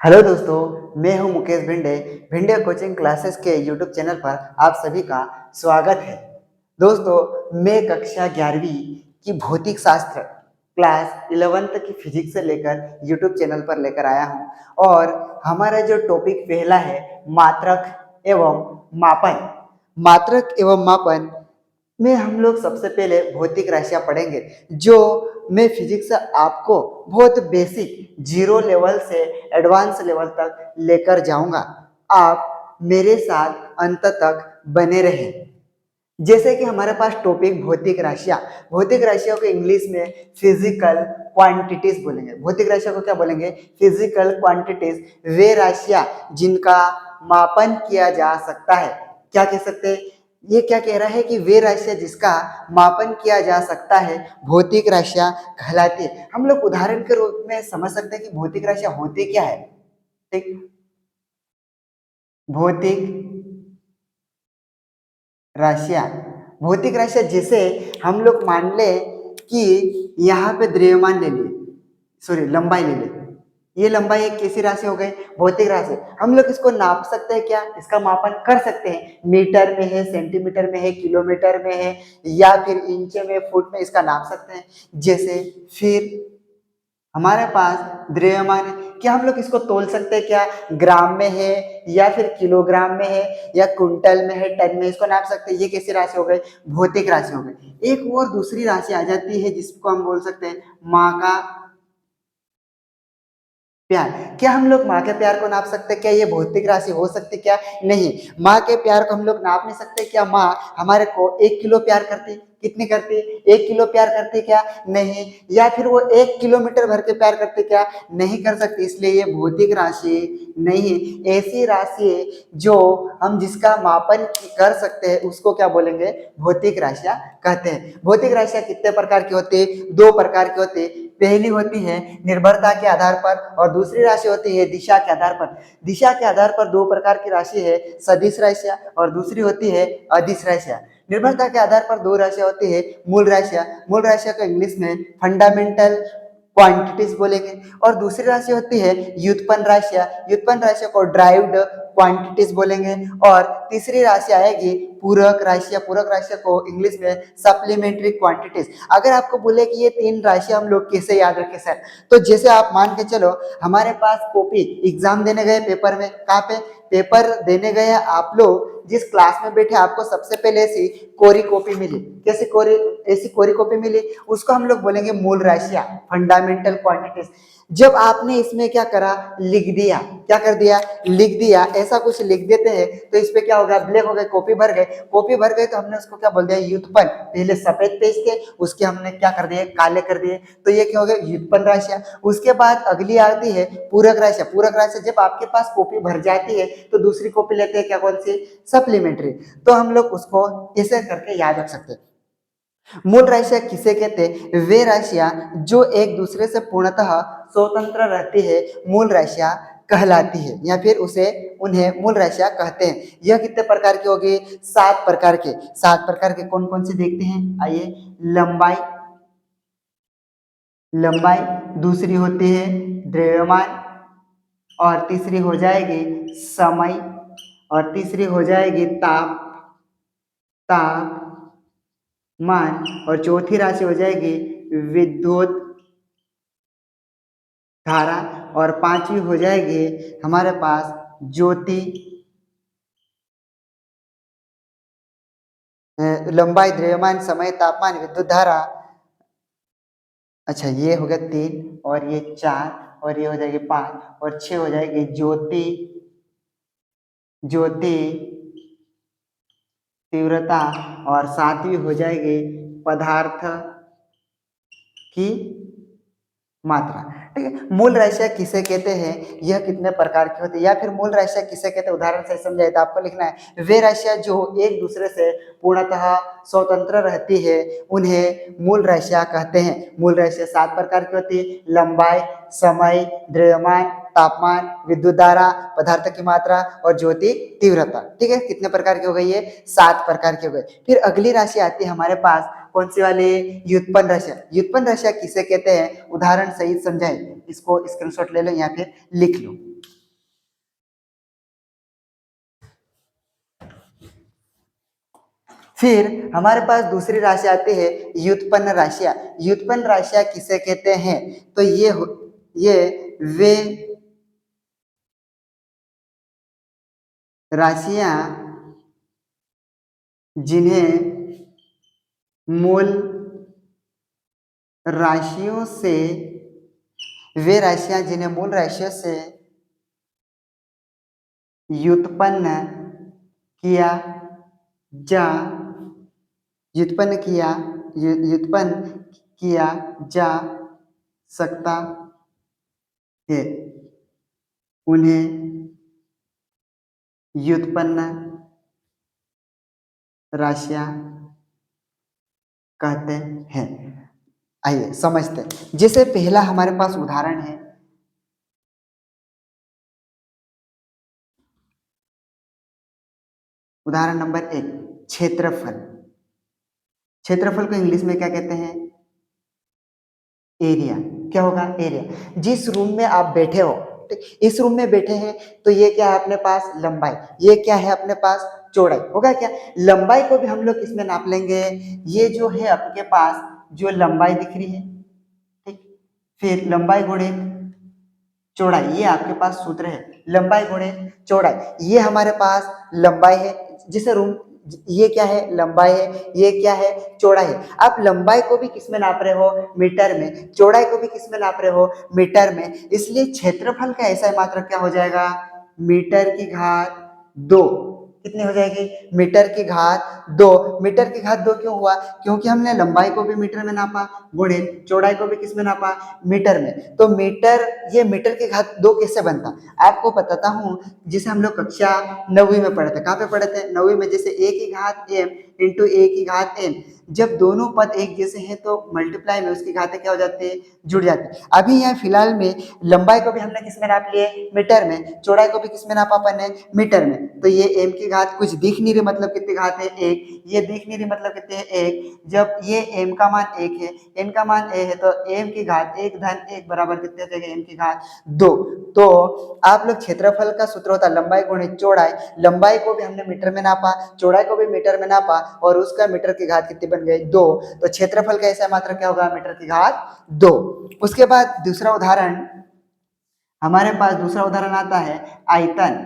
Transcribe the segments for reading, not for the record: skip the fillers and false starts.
Hello दोस्तों, मैं हूं मुकेश भिंडे। भिंडे कोचिंग क्लासेस के यूट्यूब चैनल पर आप सभी का स्वागत है। दोस्तों, मैं कक्षा 11वीं की भौतिक शास्त्र क्लास 11th की फिजिक्स से लेकर यूट्यूब चैनल पर लेकर आया हूं और हमारा जो टॉपिक पहला है मात्रक एवं मापन। मात्रक एवं मापन में हम लोग सबसे पहले भौतिक राशियां पढ़ेंगे, जो मैं फिजिक्स आपको बहुत बेसिक जीरो लेवल से एडवांस लेवल तक लेकर जाऊंगा। आप मेरे साथ अंत तक बने रहें। जैसे कि हमारे पास टॉपिक भौतिक राशियों को इंग्लिश में फिजिकल क्वांटिटीज बोलेंगे। भौतिक राशियों को क्या बोलेंगे? Physical quantities. वे राशियां जिनका मापन किया जा सकता है। क्या कह सकते हैं? ये क्या कह रहा है कि वे राशियां जिसका मापन किया जा सकता है भौतिक राशियां कहलाती है। हम लोग उदाहरण के रूप में समझ सकते हैं कि भौतिक राशियां होती क्या है। ठीक, भौतिक राशियां भौतिक राशियां जैसे हम लोग मान ले कि यहाँ पे द्रव्यमान ले लिए, सॉरी लंबाई ले ले। ये लंबाई एक कैसी राशि हो गई? भौतिक राशि। हम लोग इसको नाप सकते हैं क्या? इसका मापन कर सकते हैं। मीटर में है, सेंटीमीटर में है, किलोमीटर में है या फिर इंच में, फुट में, इसका नाप सकते हैं। जैसे फिर हमारे पास द्रव्यमान है, क्या हम लोग इसको तोल सकते हैं क्या? ग्राम में है या फिर किलोग्राम में है या कुंटल में है, टन में, इसको नाप सकते हैं। ये कैसी राशि हो गई? भौतिक राशि हो गई। एक और दूसरी राशि आ जाती है जिसको हम बोल सकते हैं माँ का प्यार। क्या हम लोग माँ के प्यार को नाप सकते हैं? क्या ये भौतिक राशि हो सकती? क्या नहीं। माँ के प्यार को हम लोग नाप नहीं सकते। क्या माँ हमारे को 1 किलो प्यार करती? कितनी करती? 1 किलो प्यार करती? क्या नहीं। या फिर वो 1 किलोमीटर भर के प्यार करते? क्या नहीं कर सकती। इसलिए ये भौतिक राशि नहीं। ऐसी राशि जो हम जिसका मापन कर सकते हैं उसको क्या बोलेंगे? भौतिक राशियां कहते हैं। भौतिक राशियां कितने प्रकार की होती है? 2 प्रकार की होती है। पहली होती है निर्भरता के आधार पर और दूसरी राशि होती है दिशा के आधार पर। दिशा के आधार पर 2 प्रकार की राशि है, सदिश राशियां और दूसरी होती है अदिश राशियां। निर्भरता के आधार पर 2 राशियां होती है मूल राशियां। मूल राशियां को इंग्लिश में फंडामेंटल क्वांटिटीज बोलेंगे और दूसरी राशि होती है व्युत्पन्न राशियां। व्युत्पन्न राशियों को ड्राइव्ड क्वांटिटीज बोलेंगे और तीसरी राशि आएगी पूरक राशियां। पूरक राशियों को इंग्लिश में सप्लीमेंट्री क्वांटिटीज। अगर आपको बोले कि ये 3 राशियां हम लोग कैसे याद रखें सर, तो जैसे आप मान के चलो हमारे पास कॉपी एग्जाम देने गए पेपर में, कहाँ पे पेपर देने गए आप लोग, जिस क्लास में बैठे आपको सबसे पहले ऐसी कोरी कॉपी मिली। कैसी कोरी? ऐसी कोरी कॉपी मिली, उसको हम लोग बोलेंगे मूल राशियां, फंडामेंटल क्वांटिटीज। जब आपने इसमें क्या करा? लिख दिया। क्या कर दिया? लिख दिया। ऐसा कुछ लिख देते हैं तो इस पे क्या होगा? ब्लैक हो गए, कॉपी भर गए। कॉपी भर गए तो हमने उसको क्या बोल दिया? व्युत्पन्न। पहले सफेद पेज थे, उसके हमने क्या कर दिए? काले कर दिए। तो ये क्या हो गया? व्युत्पन्न राशियां। उसके बाद अगली आती है पूरक राशियां। पूरक राशियां जब आपके पास कॉपी भर जाती है तो दूसरी कॉपी लेते हैं, क्या कौन सी? सप्लीमेंट्री। तो हम लोग उसको ऐसे करके याद रख सकते हैं। मूल राशियां किसे कहते हैं? वे राशियां जो एक दूसरे से पूर्णतः स्वतंत्र रहती है मूल राशियां कहलाती है या फिर उसे उन्हें मूल राशियां कहते हैं। यह कितने प्रकार की होगी? 7 प्रकार के। 7 प्रकार के कौन कौन से देखते हैं, आइए। लंबाई, लंबाई, दूसरी होती है द्रव्यमान और तीसरी हो जाएगी समय और तीसरी हो जाएगी तापमान और चौथी राशि हो जाएगी विद्युत धारा और पांचवी हो जाएगी हमारे पास ज्योति। लंबाई, द्रव्यमान, समय, तापमान, विद्युत धारा। अच्छा, ये हो गया 3 और ये 4 और ये हो जाएगी 5 और 6 हो जाएगी ज्योति, ज्योति तीव्रता और 7वीं हो जाएगी पदार्थ की मात्रा। ठीक है। मूल राशियां किसे कहते हैं? यह कितने प्रकार की होती है या फिर मूल राशियां किसे कहते हैं? उदाहरण से समझाए तो आपको लिखना है वे राशियां जो एक दूसरे से पूर्णतः स्वतंत्र रहती है उन्हें मूल राशियां कहते हैं। मूल राशियां 7 प्रकार की होती है। लंबाई, समय, द्रव्यमान, तापमान, विद्युत धारा, पदार्थ की मात्रा और ज्योति तीव्रता। ठीक है, कितने प्रकार की हो गई? ये 7 प्रकार की हो गई। फिर अगली राशि आती है हमारे पास, कौन सी वाली? व्युत्पन्न राशियां। व्युत्पन्न राशियां किसे कहते हैं? उदाहरण सहित समझाएं। इसको स्क्रीनशॉट ले लो या फिर लिख लो। फिर हमारे पास दूसरी राशि आती है व्युत्पन्न राशियां। व्युत्पन्न राशियां किसे कहते हैं? तो ये वे राशियां जिन्हें मूल राशियों से वे राशियां जिन्हें मूल राशियों से व्युत्पन्न किया जा व्युत्पन्न किया व्युत्पन्न किया जा सकता है, उन्हें व्युत्पन्न राशियां कहते हैं। आइए समझते हैं। जैसे पहला हमारे पास उदाहरण है, उदाहरण नंबर 1, क्षेत्रफल। क्षेत्रफल को इंग्लिश में क्या कहते हैं? एरिया। क्या होगा? एरिया। जिस रूम में आप बैठे हो, ठीक, इस रूम में बैठे हैं, तो ये क्या है अपने पास? लंबाई। ये क्या है अपने पास? चौड़ाई। होगा क्या? लंबाई को भी हम लोग किसमें नाप लेंगे? ये जो है आपके पास जो लंबाई दिख रही है, ठीक, फिर लंबाई गुणित चौड़ाई, ये आपके पास सूत्र है, लंबाई गुणित चौड़ाई। ये हमारे पास लंबाई है, जिसे रूम, ये क्या है? लंबाई है, ये क्या है? चौड़ाई है। आप लंबाई को भी किस में नाप रहे हो? मीटर में। चौड़ाई को भी किस में नाप रहे हो? मीटर में। इसलिए क्षेत्रफल का ऐसा मात्रक क्या हो जाएगा? मीटर की घात 2। कितनी हो जाएगी? मीटर की घात 2। मीटर की घात 2 क्यों हुआ? क्योंकि हमने लंबाई को भी मीटर में नापा, गुणित चौड़ाई को भी किस में नापा? मीटर में। तो मीटर, ये मीटर की घात 2 कैसे बनता? आपको बताता हूँ। जिसे हम लोग कक्षा 9वीं में पढ़े थे। कहाँ पे पढ़े थे? 9वीं में। जैसे a की घात m इंटू a की घात n, जब दोनों पद एक जैसे हैं तो मल्टीप्लाई में उसकी घातें क्या हो जाती है? जुड़ जाती है। अभी यहाँ फिलहाल में लंबाई को भी हमने किस में नाप लिए? मीटर में। चौड़ाई को भी किस में नापा अपन ने? मीटर में। तो ये m की घात कुछ दिख नहीं रही, मतलब कितनी घात है? 1। ये दिख नहीं रही, मतलब कितने है? 1। जब ये m का मान 1 है, n का मान a है, तो m की घात 1 धन 1 बराबर कितने हो जाएगा? m की घात 2। तो आप लोग क्षेत्रफल का सूत्र होता है लंबाई गुणित चौड़ाई। लंबाई को भी हमने मीटर में नापा, चौड़ाई को भी मीटर में नापा, और उसका मीटर की घात कितनी बन गई? 2। तो क्षेत्रफल का ऐसा मात्रक क्या होगा? मीटर की घात 2। उसके बाद दूसरा उदाहरण हमारे पास, दूसरा उदाहरण आता है आयतन।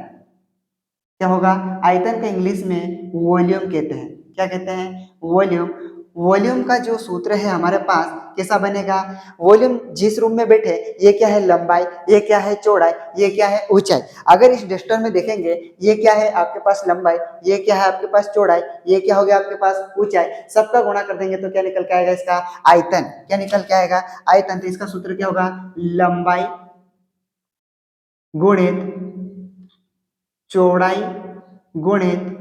क्या होगा? आयतन का इंग्लिश में वॉल्यूम कहते हैं। क्या कहते हैं? वॉल्यूम। वॉल्यूम का जो सूत्र है हमारे पास कैसा बनेगा? वॉल्यूम, जिस रूम में बैठे, ये क्या है? लंबाई, ये क्या है? चौड़ाई, ये क्या है? ऊंचाई। अगर इस डस्टर में देखेंगे, ये क्या है आपके पास? लंबाई, ये क्या है आपके पास? चौड़ाई, ये क्या हो गया आपके पास? ऊंचाई। सबका गुणा कर देंगे तो क्या निकल के आएगा? इसका आयतन। क्या निकल के आएगा? आयतन। तो इसका सूत्र क्या होगा? लंबाई गुणित चौड़ाई गुणित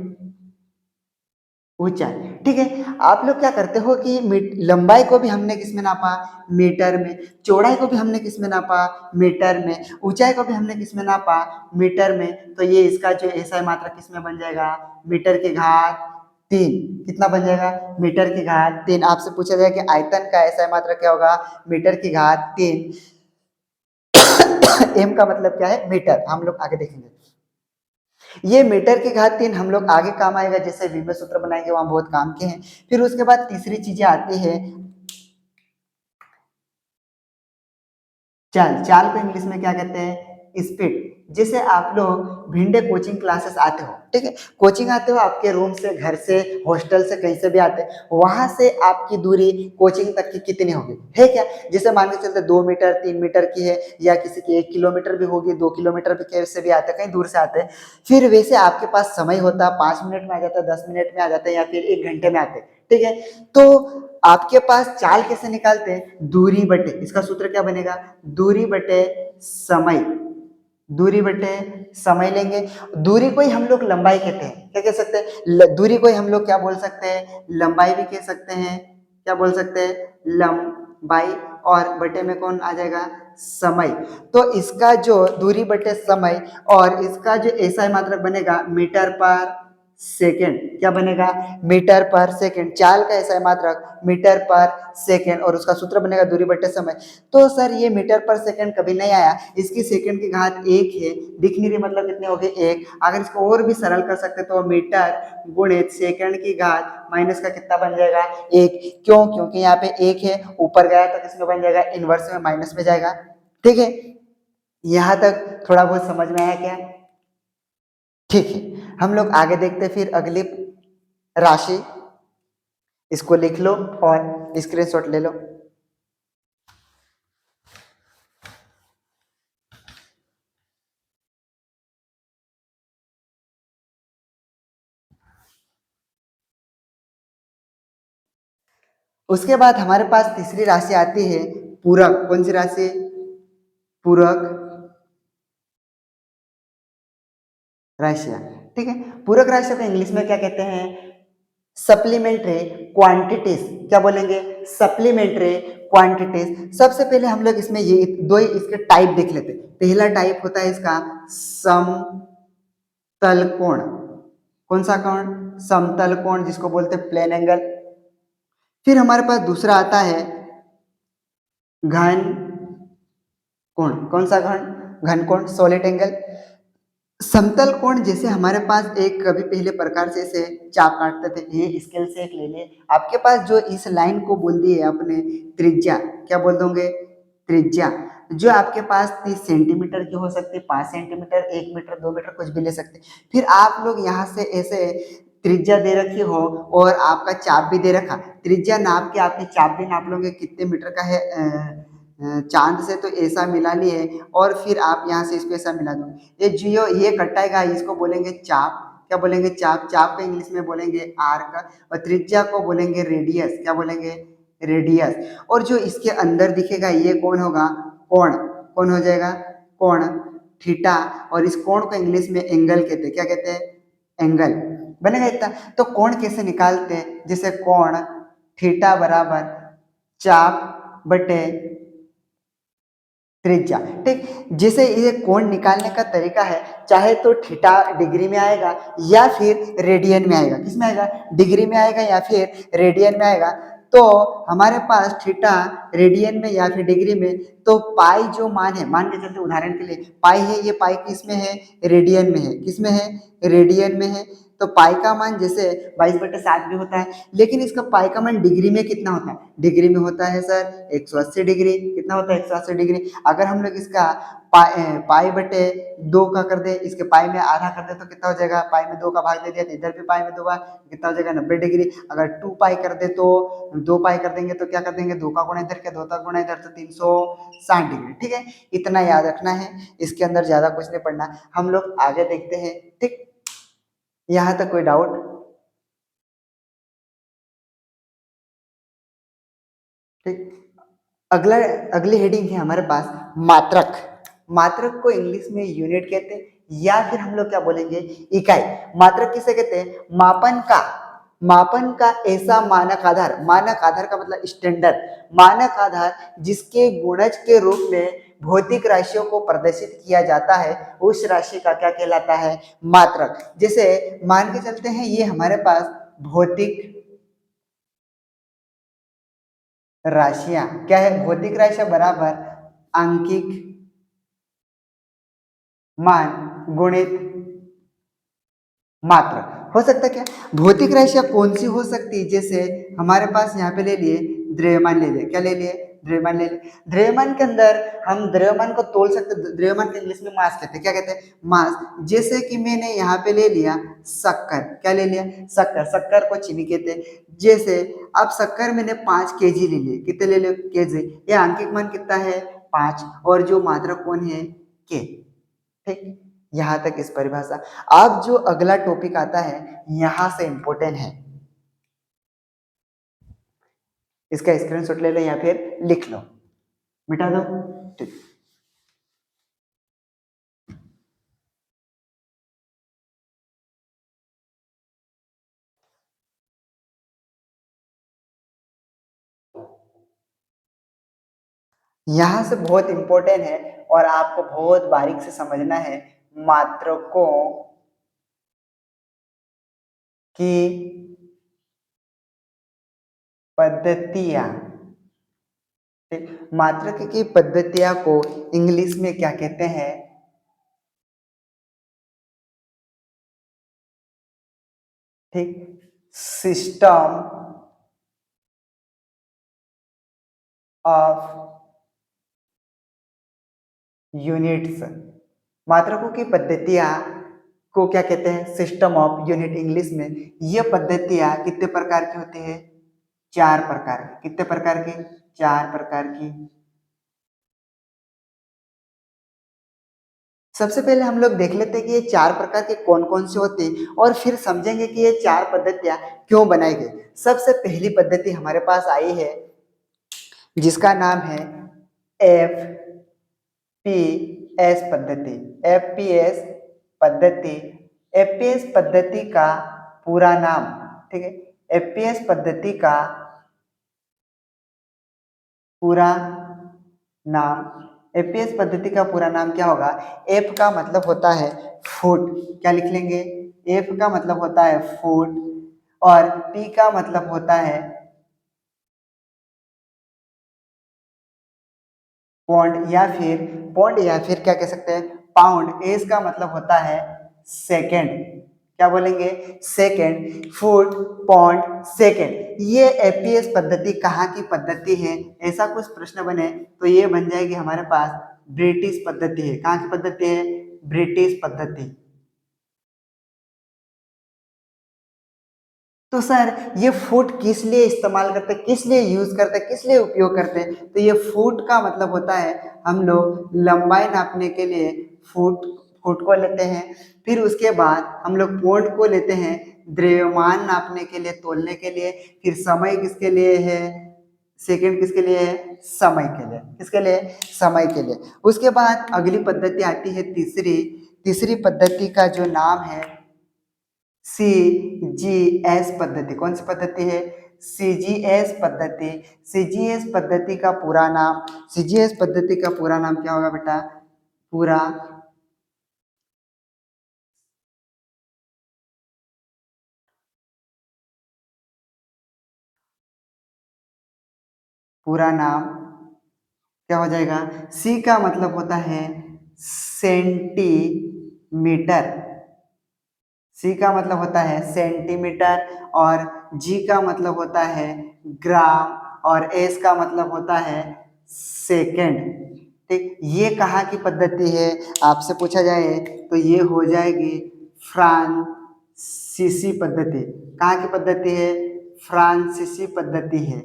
ऊंचाई। ठीक है। आप लोग क्या करते हो कि लंबाई को भी हमने किस में नापा? मीटर में। चौड़ाई को भी हमने किस में नापा? मीटर में। ऊंचाई को भी हमने किस में नापा? मीटर में। तो ये इसका जो ऐसा मात्रक किस में बन जाएगा? मीटर की घात 3। कितना बन जाएगा? मीटर की घात 3। आपसे पूछा जाए कि आयतन का ऐसा मात्रक क्या होगा? मीटर की घात 3। एम का मतलब क्या है? मीटर। हम लोग आगे देखेंगे। ये मीटर की घात 3 हम लोग आगे काम आएगा, जैसे विभव सूत्र बनाएंगे वहां बहुत काम के हैं। फिर उसके बाद तीसरी चीजें आती है चाल। चाल को इंग्लिश में क्या कहते हैं? स्पीड। जैसे आप लोग भिंडे कोचिंग क्लासेस आते हो, ठीक है, कोचिंग आते हो, आपके रूम से, घर से, हॉस्टल से, कहीं से भी आते हैं, वहां से आपकी दूरी कोचिंग तक की कितनी होगी? है क्या? जैसे मान के चलते 2 मीटर 3 मीटर की है, या किसी की 1 किलोमीटर भी होगी, 2 किलोमीटर भी कैसे भी आते हैं, कहीं दूर से आते हैं। फिर वैसे आपके पास समय होता है, 5 मिनट में आ जाता है, 10 मिनट में आ जाता है, या फिर 1 घंटे में आते हैं, ठीक है। तो आपके पास चाल कैसे निकालते हैं? दूरी बटे, इसका सूत्र क्या बनेगा? दूरी बटे समय। दूरी बटे समय लेंगे। दूरी को ही हम लोग लंबाई कहते हैं। क्या कह सकते हैं? दूरी को ही हम लोग क्या बोल सकते हैं? लंबाई भी कह सकते हैं। क्या बोल सकते हैं? लंबाई। और बटे में कौन आ जाएगा? समय। तो इसका जो दूरी बटे समय, और इसका जो ऐसा मात्रक बनेगा मीटर पर सेकेंड, क्या बनेगा मीटर पर सेकेंड, चाल का ऐसा है मात्रक मीटर पर सेकेंड, और उसका सूत्र बनेगा दूरी बटे समय। तो सर ये मीटर पर सेकेंड कभी नहीं आया, इसकी सेकेंड की घात एक है, दिख नहीं रही मतलब कितने हो गए एक। अगर इसको और भी सरल कर सकते तो मीटर गुणित सेकेंड की घात माइनस का कितना बन जाएगा एक, क्यों, क्योंकि यहाँ पे एक है, ऊपर गया तो किसमें बन जाएगा इनवर्स में माइनस में जाएगा। ठीक है, यहां तक थोड़ा बहुत समझ में आया क्या? ठीक है, हम लोग आगे देखते हैं फिर अगली राशि, इसको लिख लो और स्क्रीनशॉट ले लो। उसके बाद हमारे पास तीसरी राशि आती है पूरक। कौन सी राशि? पूरक राशियां। ठीक है, पूरक राशियों को इंग्लिश में क्या कहते हैं? Supplementary quantities. क्या बोलेंगे? Supplementary quantities. सबसे पहले हम लोग इसमें ये दो इसके टाइप देख लेते हैं। पहला टाइप होता है इसका समतल कोण। कौन सा कोण? समतल कोण, जिसको बोलते हैं प्लेन एंगल। फिर हमारे पास दूसरा आता है घन कोण। कौन सा घन? घन कोण, सॉलिड एंगल। समतल कोण जैसे हमारे पास एक कभी पहले प्रकार से इसे चाप काटते थे, ये स्केल से एक ले लिए, आपके पास जो इस लाइन को बोल दी है अपने त्रिज्या, क्या बोल दोगे? त्रिज्या, जो आपके पास 30 सेंटीमीटर की हो सकती है, 5 सेंटीमीटर, 1 मीटर, 2 मीटर, कुछ भी ले सकते। फिर आप लोग यहाँ से ऐसे त्रिज्या दे रखी हो और आपका चाप भी दे रखा, त्रिज्या नाप के आपकी चाप भी नाप लोगे कितने मीटर का है, चांद से तो ऐसा मिला लिए, और फिर आप यहाँ से इसको ऐसा मिला दो। ये जियो ये कटाएगा, इसको बोलेंगे चाप। क्या बोलेंगे? चाप। चाप को इंग्लिश में बोलेंगे आर्क, और त्रिज्या को बोलेंगे रेडियस। क्या बोलेंगे? रेडियस। और जो इसके अंदर दिखेगा ये कौन होगा? कोण। कौन हो जाएगा? कोण, थीटा। और इस कोण को इंग्लिश में एंगल कहते हैं। क्या कहते हैं? एंगल। बनेगा इतना। तो कोण कैसे निकालते हैं? जैसे कोण थीटा बराबर चाप बटे त्रिज्या। ठीक, जैसे ये कोण निकालने का तरीका है, चाहे तो थीटा डिग्री में आएगा या फिर रेडियन में आएगा। किस में आएगा? डिग्री में आएगा या फिर रेडियन में आएगा। तो हमारे पास थीटा रेडियन में या फिर डिग्री में, तो पाई जो मान है, मान के चलते उदाहरण के लिए पाई है, ये पाई किस में है? रेडियन में है। किस में है? रेडियन में है। तो पाई का मान जैसे 22/7 भी होता है, लेकिन इसका पाई का मान डिग्री में कितना होता है? डिग्री में होता है सर 180 डिग्री। कितना होता है? 180 डिग्री। अगर हम लोग इसका पाई बटे 2 का कर दे, इसके पाई में आधा कर दे तो कितना हो जाएगा? पाई में 2 का भाग दे दिया तो इधर भी पाई में 2 का, कितना हो जाएगा? 90 डिग्री। अगर 2 पाई कर दे तो 2 पाई कर देंगे तो क्या कर देंगे? 2 का गुणा इधर, क्या 2 का गुणा इधर, तो 360 डिग्री। ठीक है, इतना याद रखना है, इसके अंदर ज्यादा कुछ नहीं पढ़ना। हम लोग आगे देखते हैं। ठीक, यहाँ तक कोई डाउट? ठीक, अगला अगली हेडिंग है हमारे पास मात्रक। मात्रक को इंग्लिश में यूनिट कहते हैं, या फिर हम लोग क्या बोलेंगे? इकाई। मात्रक किसे कहते हैं? मापन का ऐसा मानक आधार। मानक आधार का मतलब स्टैंडर्ड, मानक आधार जिसके गुणज के रूप में भौतिक राशियों को प्रदर्शित किया जाता है, उस राशि का क्या कहलाता है? मात्रक। जैसे मान के चलते हैं ये हमारे पास भौतिक राशियां, क्या है? भौतिक राशियां बराबर आंकिक मान गुणित मात्रा। हो सकता है क्या? भौतिक राशियां कौन सी हो सकती है? जैसे हमारे पास यहाँ पे ले लिए द्रव्यमान, ले लिए। क्या ले लिए? द्रव्यमान ले लिए। द्रव्यमान के अंदर हम द्रव्यमान को तोल सकते, द्रव्यमान के इंग्लिश में मास कहते हैं। क्या कहते हैं? मास। जैसे कि मैंने यहाँ पे ले लिया शक्कर। क्या ले लिया? शक्कर। शक्कर को चीनी कहते हैं। जैसे अब शक्कर मैंने 5 kg ले लिए। कितने ले लिए? केजी। ये आंकिक मान कितना है? 5। और जो मात्रा कौन है? के। ठीक, यहां तक इस परिभाषा। अब जो अगला टॉपिक आता है यहां से इंपॉर्टेंट है, इसका स्क्रीनशॉट ले लो या फिर लिख लो, मिटा दो। ठीक, यहां से बहुत इंपॉर्टेंट है और आपको बहुत बारीक से समझना है। मात्रकों की पद्धतियां, मात्रक की पद्धतियां को इंग्लिश में क्या कहते हैं? ठीक, सिस्टम ऑफ यूनिट्स। मात्रकों की पद्धतियां को क्या कहते हैं? सिस्टम ऑफ यूनिट इंग्लिश में। ये पद्धतियां कितने प्रकार की होती है? 4 प्रकार की। कितने प्रकार की? 4 प्रकार की। सबसे पहले हम लोग देख लेते हैं कि ये 4 प्रकार के कौन कौन से होते हैं और फिर समझेंगे कि ये 4 पद्धतियां क्यों बनाई गई। सबसे पहली पद्धति हमारे पास आई है जिसका नाम है एफ पी एस पद्धति। एफ पी एस पद्धति। एफ पी एस पद्धति का पूरा नाम, ठीक है, एफ पी एस पद्धति का पूरा नाम, एपीएस पद्धति का पूरा नाम क्या होगा? एफ का मतलब होता है फुट, क्या लिख लेंगे? एफ का मतलब होता है फुट और पी का मतलब होता है पौंड या फिर क्या कह सकते हैं? पाउंड। एस का मतलब होता है सेकंड, क्या बोलेंगे? सेकंड। Foot, pound, second. ये एपीएस पद्धति कहाँ की पद्धति है? ऐसा कुछ प्रश्न बने तो ये बन जाएगी हमारे पास ब्रिटिश पद्धति है। कहाँ की पद्धति है? ब्रिटिश पद्धति। तो सर ये फुट किस लिए इस्तेमाल करते हैं, किस लिए यूज करते हैं, किस लिए उपयोग करते हैं? तो ये फुट का मतलब होता है हम लोग लंबाई नापने के लिए फुट फुट को लेते हैं। फिर उसके बाद हम लोग पौंड को लेते हैं द्रव्यमान नापने के लिए, तोलने के लिए। फिर समय किसके लिए है? सेकंड किसके लिए है? समय के लिए। किसके लिए? समय के लिए। उसके बाद अगली पद्धति आती है तीसरी। तीसरी पद्धति का जो नाम है सी जी एस पद्धति। कौन सी पद्धति है? सी जी एस पद्धति। सी जी एस पद्धति का पूरा नाम, सी जी एस पद्धति का पूरा नाम क्या होगा बेटा? पूरा पूरा नाम क्या हो जाएगा? सी का मतलब होता है सेंटीमीटर। सी का मतलब होता है सेंटीमीटर और जी का मतलब होता है ग्राम और एस का मतलब होता है सेकंड। ठीक, ये कहाँ की पद्धति है आपसे पूछा जाए तो ये हो जाएगी फ्रांसीसी पद्धति। कहाँ की पद्धति है? फ्रांसीसी पद्धति है।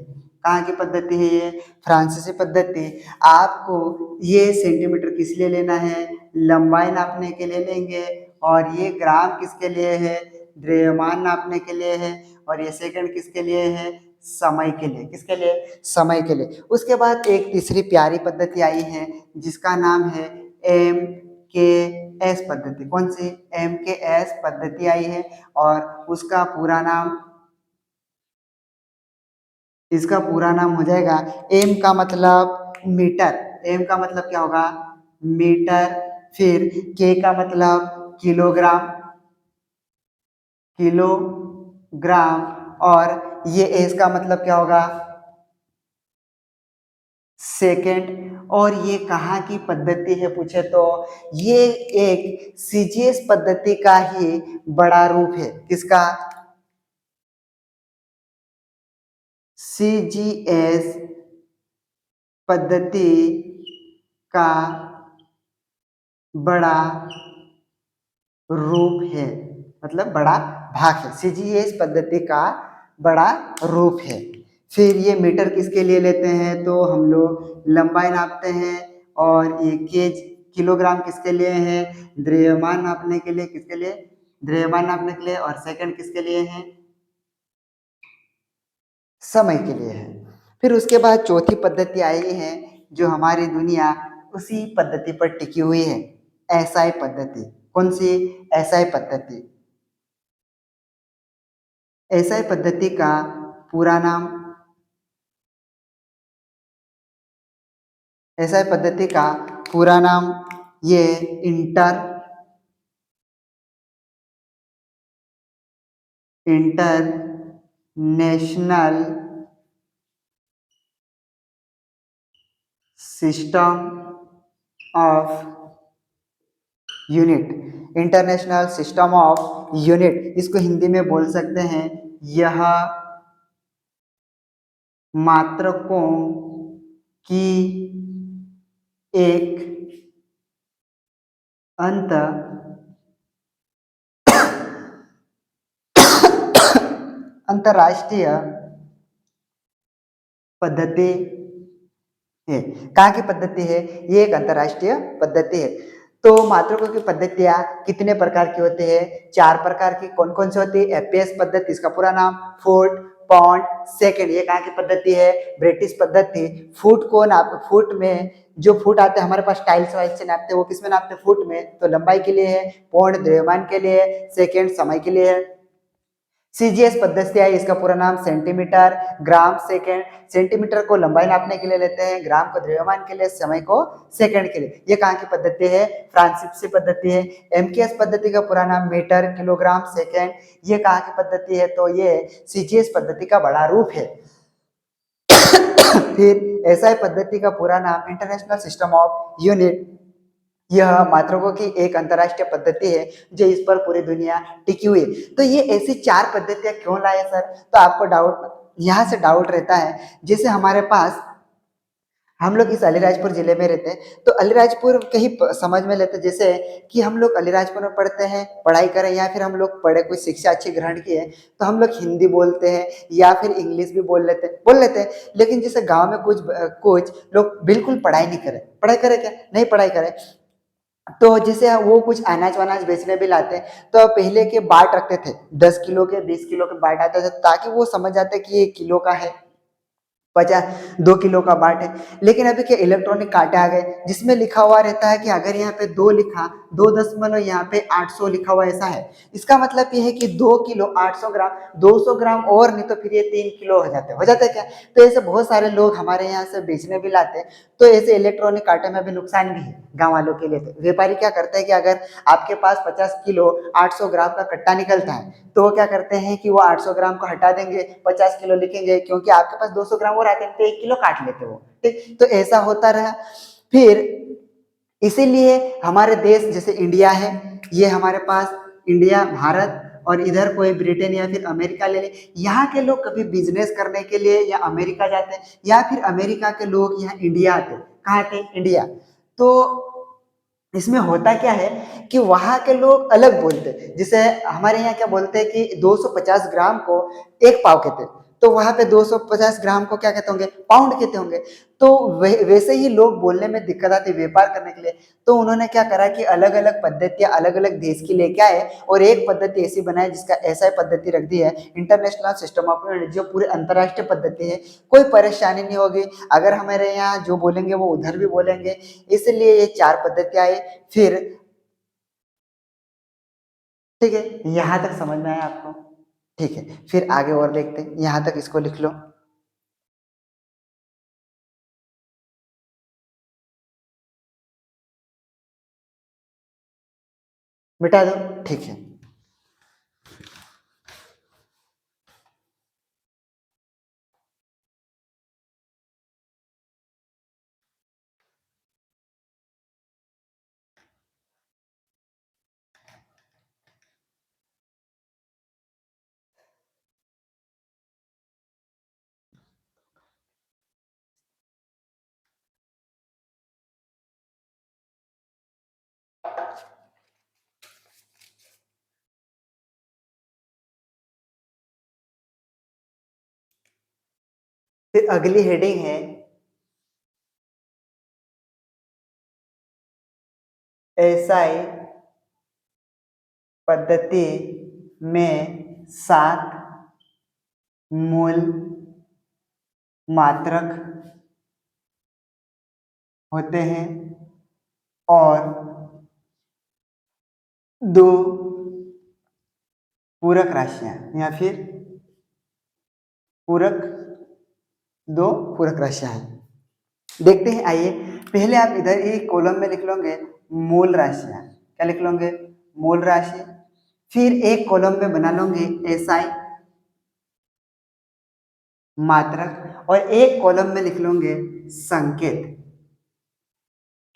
कहाँ की पद्धति है ये? फ्रांसीसी पद्धति। आपको ये सेंटीमीटर किस लिए लेना है? लंबाई नापने के लिए लेंगे और ये ग्राम किसके लिए है? द्रव्यमान नापने के लिए है। और ये सेकंड किसके लिए है? समय के लिए। किसके लिए? समय के लिए। उसके बाद एक तीसरी प्यारी पद्धति आई है जिसका नाम है एम के एस पद्धति। कौन सी? एम के एस पद्धति आई है और उसका पूरा नाम, इसका पूरा नाम हो जाएगा, एम का मतलब मीटर। एम का मतलब क्या होगा? मीटर। फिर के का मतलब किलोग्राम, किलोग्राम। और ये एस का मतलब क्या होगा? सेकेंड। और ये कहाँ की पद्धति है पूछे तो ये एक सीजीएस पद्धति का ही बड़ा रूप है। किसका? सीजीएस पद्धति का बड़ा रूप है, मतलब बड़ा भाग है। सीजीएस पद्धति का बड़ा रूप है। फिर ये मीटर किसके लिए लेते हैं? तो हम लोग लंबाई नापते हैं। और ये केज किलोग्राम किसके लिए है? द्रव्यमान नापने के लिए। किसके लिए? द्रव्यमान नापने के लिए। और सेकंड किसके लिए है? समय के लिए है। फिर उसके बाद चौथी पद्धति आई है जो हमारी दुनिया उसी पद्धति पर टिकी हुई है, एसआई पद्धति। कौन सी? एसआई पद्धति। एसआई पद्धति का पूरा नाम, एसआई पद्धति का पूरा नाम ये inter international system of unit. International system of unit, इसको हिंदी में बोल सकते हैं यह मात्रकों की एक अंत अंतरराष्ट्रीय पद्धति है। कहाँ की पद्धति है? ये एक अंतरराष्ट्रीय पद्धति है। तो मात्रकों की पद्धतियां कितने प्रकार की होती है? 4 प्रकार की। कौन कौन सी होती है? एपीएस पद्धति, इसका पूरा नाम फुट, पाउंड, सेकंड। ये कहाँ की पद्धति है? ब्रिटिश पद्धति। फुट को नाप, फुट में जो फुट आते हैं हमारे पास टाइल्स वाइज से नापते हैं, वो किसमें नापते हैं? फुट में। तो लंबाई के लिए है, पाउंड द्रव्यमान के लिए है, सेकंड समय के लिए है। सीजीएस पद्धति है, इसका पूरा नाम सेंटीमीटर, ग्राम, सेकंड। सेंटीमीटर को लंबाई नापने के लिए लेते हैं, ग्राम को द्रव्यमान के लिए, समय को सेकंड के लिए। ये कहाँ की पद्धति है? फ्रांसीसी पद्धति है। एमकेएस पद्धति का पूरा नाम मीटर, किलोग्राम, सेकंड। ये कहाँ की पद्धति है? तो ये सीजीएस पद्धति का बड़ा रूप है। फिर एसआई पद्धति का पूरा नाम इंटरनेशनल सिस्टम ऑफ यूनिट। यह मात्रकों की एक अंतरराष्ट्रीय पद्धति है जो इस पर पूरी दुनिया टिकी हुई है। तो ये ऐसी 4 पद्धतियां क्यों लाए सर? तो आपको डाउट, यहाँ से डाउट रहता है। जैसे हमारे पास, हम लोग इस अलीराजपुर जिले में रहते हैं, तो अलीराजपुर कहीं समझ में लेते हैं, जैसे कि हम लोग अलीराजपुर में पढ़ते हैं, पढ़ाई करें, या फिर हम लोग पढ़े, कोई शिक्षा अच्छी ग्रहण की है, तो हम लोग हिंदी बोलते हैं या फिर इंग्लिश भी बोल लेते हैं। लेकिन जैसे गांव में कुछ लोग बिल्कुल पढ़ाई नहीं करें, पढ़ाई करें क्या? नहीं पढ़ाई करें। तो जैसे वो कुछ अनाज वनाज बेचने भी लाते हैं, तो पहले के बाट रखते थे, 10 किलो के, 20 किलो के बाट आते थे, ताकि वो समझ जाते कि ये किलो का है, 2 किलो का बाट है। लेकिन अभी के इलेक्ट्रॉनिक कांटे आ गए, जिसमें लिखा हुआ रहता है कि अगर यहाँ पे 2 लिखा, 2 यहाँ पे 800 लिखा हुआ, ऐसा है। इसका मतलब ये है कि 2 किलो 800 ग्राम, 200 ग्राम और नहीं तो फिर ये 3 किलो हो जाते क्या? तो ऐसे बहुत सारे लोग हमारे यहाँ से बेचने भी लाते हैं। तो ऐसे इलेक्ट्रॉनिक कांटे में भी नुकसान भी है गाँव वालों के लिए। तो व्यापारी क्या करते हैं कि अगर आपके पास 50 किलो 800 ग्राम का कट्टा निकलता है, तो वो क्या करते हैं कि वो 800 ग्राम को हटा देंगे, 50 किलो लिखेंगे, क्योंकि आपके पास 200 ग्राम और आते हैं, तो 1 किलो काट लेते हो। ठीक, तो ऐसा होता रहा। फिर इसीलिए हमारे देश जैसे इंडिया है, ये हमारे पास इंडिया, भारत, और इधर कोई ब्रिटेन या फिर अमेरिका ले ले, यहाँ के लोग कभी बिजनेस करने के लिए या अमेरिका जाते हैं, या फिर अमेरिका के लोग यहाँ इंडिया आते हैं। कहाँ आते हैं? इंडिया। तो इसमें होता क्या है कि वहां के लोग अलग बोलते हैं। जैसे हमारे यहाँ क्या बोलते हैं कि 250 ग्राम को 1 पाव कहते हैं, तो वहां पे 250 ग्राम को क्या कहते होंगे? पाउंड कहते होंगे। तो वैसे ही लोग बोलने में दिक्कत आती है व्यापार करने के लिए। तो उन्होंने क्या करा कि अलग अलग पद्धतियां अलग अलग देश की लेके आए, और एक पद्धति ऐसी बनाई जिसका ऐसा पद्धति रख दी है, इंटरनेशनल सिस्टम ऑफ यूनिट, जो पूरी अंतरराष्ट्रीय पद्धति है। कोई परेशानी नहीं होगी, अगर हमारे यहाँ जो बोलेंगे वो उधर भी बोलेंगे। इसलिए ये 4 पद्धतियां आए। फिर ठीक है, यहाँ तक समझ में आया आपको? ठीक है, फिर आगे और देखते हैं। यहाँ तक इसको लिख लो, मिटा दो। ठीक है, फिर अगली हेडिंग है एसआई पद्धति में 7 मूल मात्रक होते हैं और 2 पूरक राशियां, या फिर पूरक 2 पूरक राशियां हैं। देखते हैं, आइए। पहले आप इधर ही कॉलम में लिख लोगे मूल राशियां। क्या लिख लोगे? मूल राशि। फिर एक कॉलम में बना लूंगे एसआई मात्रक और एक कॉलम में लिख लूंगे संकेत।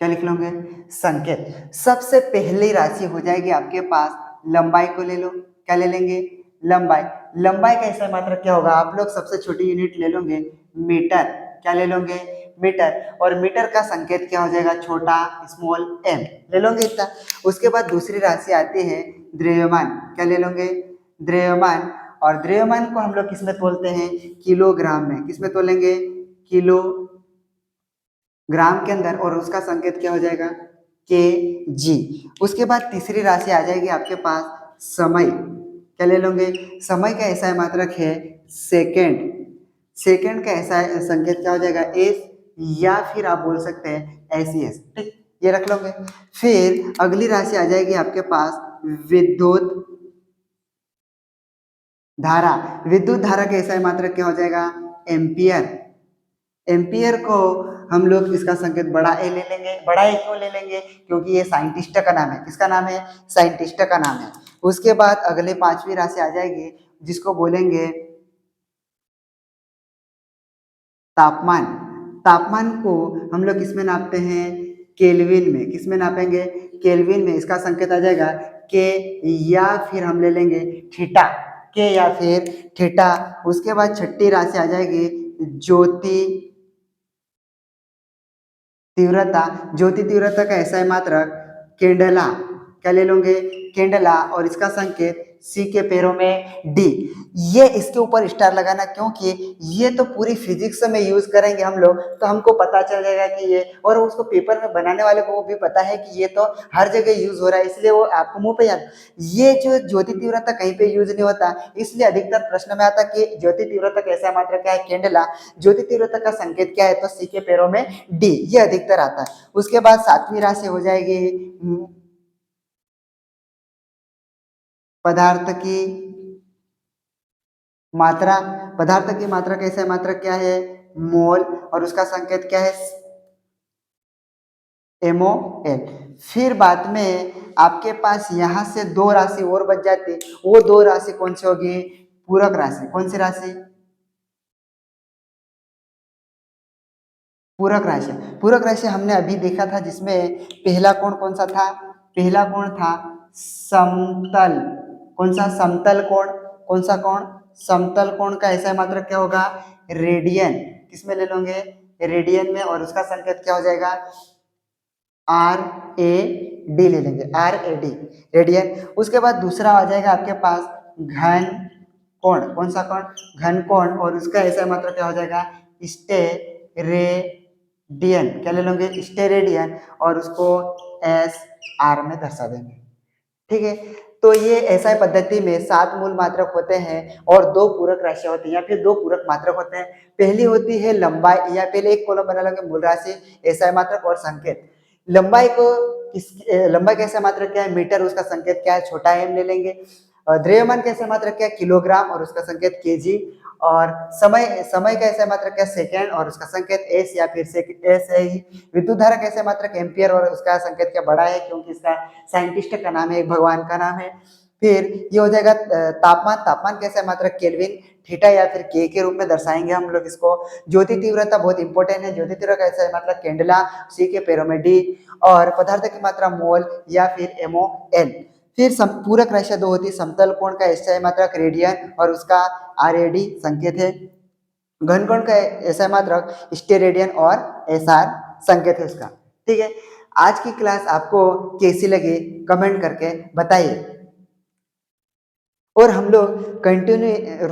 क्या लिख लोगे? संकेत। सबसे पहली राशि हो जाएगी आपके पास लंबाई को ले लो। क्या ले लेंगे? लंबाई। लंबाई का ऐसा मात्रक क्या होगा? आप लोग सबसे छोटी यूनिट ले लोगे मीटर। क्या ले लोगे? मीटर। और मीटर का संकेत क्या हो जाएगा? छोटा स्मॉल एम ले लोगे इतना। उसके बाद दूसरी राशि आती है द्रव्यमान। क्या ले लोगे? द्रव्यमान। और द्रव्यमान को हम लोग किस में तोलते हैं? किलोग्राम में। किस में तोलेंगे? किलो ग्राम के अंदर। और उसका संकेत क्या हो जाएगा? के जी। उसके बाद तीसरी राशि आ जाएगी आपके पास समय। क्या ले लोगे? समय का ऐसा मात्रक है सेकेंड। सेकेंड का ऐसा संकेत क्या हो जाएगा? एस, या फिर आप बोल सकते हैं एस सी एस। ठीक, ये रख लोगे। फिर अगली राशि आ जाएगी आपके पास विद्युत धारा। विद्युत धारा का ऐसा मात्रक क्या हो जाएगा? एम्पियर। एम्पियर को हम लोग इसका संकेत बड़ा ए ले लेंगे। बड़ा ए क्यों ले लेंगे? क्योंकि ये साइंटिस्ट का नाम है। किसका नाम है? साइंटिस्ट का नाम है। उसके बाद अगले पांचवी राशि आ जाएगी जिसको बोलेंगे तापमान। तापमान को हम लोग किसमें नापते हैं? केल्विन में। किसमें नापेंगे? केल्विन में। इसका संकेत आ जाएगा के, या फिर हम ले लेंगे थीटा। के या फिर थीटा। उसके बाद छठी राशि आ जाएगी ज्योति तीव्रता। ज्योति तीव्रता का ऐसा है मात्रक केंडला। क्या ले लोगे? केंडला। और इसका संकेत सी के पैरों में डी। ये इसके ऊपर स्टार लगाना, क्योंकि ये तो पूरी फिजिक्स में यूज करेंगे हम लोग, तो हमको पता चल जाएगा कि ये, और उसको पेपर में बनाने वाले को भी पता है कि ये तो हर जगह यूज हो रहा है, इसलिए वो आपको मुंह पे याद। ये जो ज्योति तीव्रता कहीं पे यूज नहीं होता, इसलिए अधिकतर प्रश्न में आता कि ज्योति तीव्रता कैसा मात्रक क्या है? केंडला। ज्योति तीव्रता का संकेत क्या है? तो सी के पैरों में डी। ये अधिकतर आता है। उसके बाद सातवीं राशि हो जाएगी पदार्थ की मात्रा। पदार्थ की मात्रा कैसे? मात्रा क्या है? मोल। और उसका संकेत क्या है? MOL। फिर बाद में आपके पास यहां से दो राशि और बच जाती। वो दो राशि कौन सी होगी? पूरक राशि। कौन सी राशि? पूरक राशि। पूरक राशि हमने अभी देखा था, जिसमें पहला कोण कौन सा था? पहला कोण था समतल। कौन सा? समतल कोण। कौन सा कोण? समतल कोण का ऐसा मात्रक क्या होगा? रेडियन। किसमें ले लोगे? रेडियन में। और उसका संकेत क्या हो जाएगा? RAD ले लेंगे। RAD radian. उसके बाद दूसरा आ जाएगा आपके पास घन कोण। कौन सा कोण? घन कोण। और उसका ऐसा मात्रक क्या हो जाएगा? स्टेरेडियन। क्या ले लोगे? स्टेरेडियन। और उसको SR में दर्शा देंगे। ठीक है। तो ये एसआई पद्धति में 7 मूल मात्रक होते हैं और 2 पूरक राशियां होती हैं, या फिर 2 पूरक मात्रक होते हैं। पहली होती है लंबाई, या पहले एक कॉलम बना लेंगे मूल राशि, एसआई मात्रक और संकेत। लंबाई को लंबाई कैसे मात्रक क्या है? मीटर। उसका संकेत क्या है? छोटा एम ले लेंगे। द्रव्यमान कैसे मात्रक क्या है? किलोग्राम। और उसका संकेत केजी। और समय समय कैसे मात्रक क्या है? सेकेंड। और उसका संकेत एस, या फिर एस है ही। विद्युत धारा कैसे मात्रक? एम्पियर। और उसका संकेत क्या? बड़ा है, क्योंकि इसका साइंटिस्ट का नाम है, एक भगवान का नाम है। फिर ये हो जाएगा तापमान। तापमान कैसे मात्रक? केल्विन। थीटा या फिर के रूप में दर्शाएंगे हम लोग इसको। ज्योति तीव्रता बहुत इंपॉर्टेंट है। ज्योति तीव्रता कैसे है? मतलब केंडला। सी के पैरों में डी। और पदार्थ की मात्रा मोल या फिर MOL। फिर पूरक राशियां दो होती है। समतल कोण का एसआई मात्रक रेडियन और उसका RAD संकेत है। घन कोण का एसआई मात्रक स्टेरेडियन और SR संकेत है उसका। ठीक है। आज की क्लास आपको कैसी लगी कमेंट करके बताइए। और हम लोग कंटिन्यू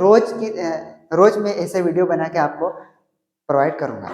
रोज में ऐसे वीडियो बना के आपको प्रोवाइड करूंगा।